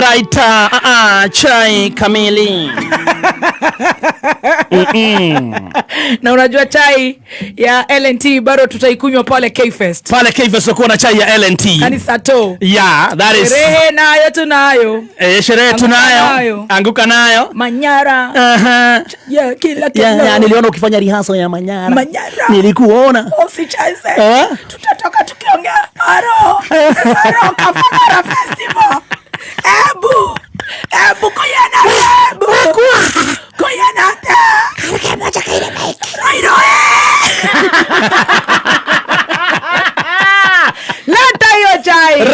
Raita chai kamili. Na unajua chai ya LNT bado tutaikunywa pale K-Fest. Pale K-Fest uko na chai ya LNT. Kanisa to. Yeah, that is. Sherehe nayo tunayo. Sherehe tunayo. Anguka nayo. Manyara. Yeah, kila yeah, niliona ukifanya rehearsal ya Manyara. Manyara. Nilikuona. Usicheze. Tutatoka tukiongea Aro Kafara Festival. Ebu koyana Kaya moja kaile mic. Leta hiyo chai.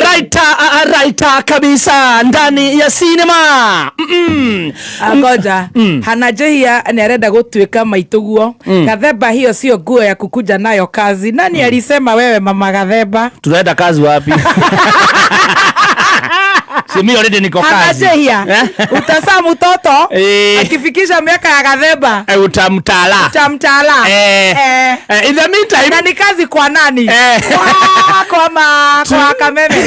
Raita kabisa ndani ya cinema. Agoja. Hanajehia nereda gutwika maituguo. Gatheba hiyo sio nguo ya kukuja nayo kazi. Nani alisema wewe mama Gatheba? Tunaenda kazi wapi? Simi already niko kazi. Hanajehia. Utasa mtoto akifikisha miaka ya Gatheba. Utamtala. In the meantime na ni kazi kwa nani? Kwa Kameme.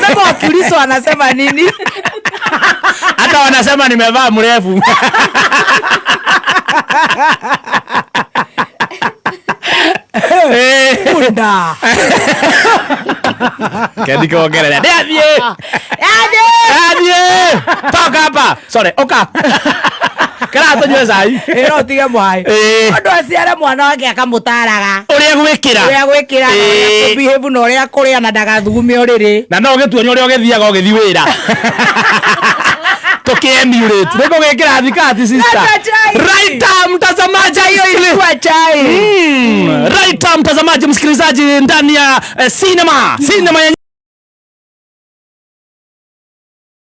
Kama wakiulizo wanasema nini? Hata wanasema nimevaa mrefu. Bunda. Kadi kuongelea. Dadie. Toka hapa. Sorry, oka. Kala tonyo sai. Ero tiga mwai. Ndo asiara mwana wake akamutaraga. Uria gwikira. Behave no ria kuria na ndagathugume uriri. Na no gituonyo uria ugithiaga ugithi wira. Emulate. Niko gekira thikati sister. Raita mtazamaji hiyo ilikuwa chai. Raita mtazamaji msikilizaji ndani ya cinema.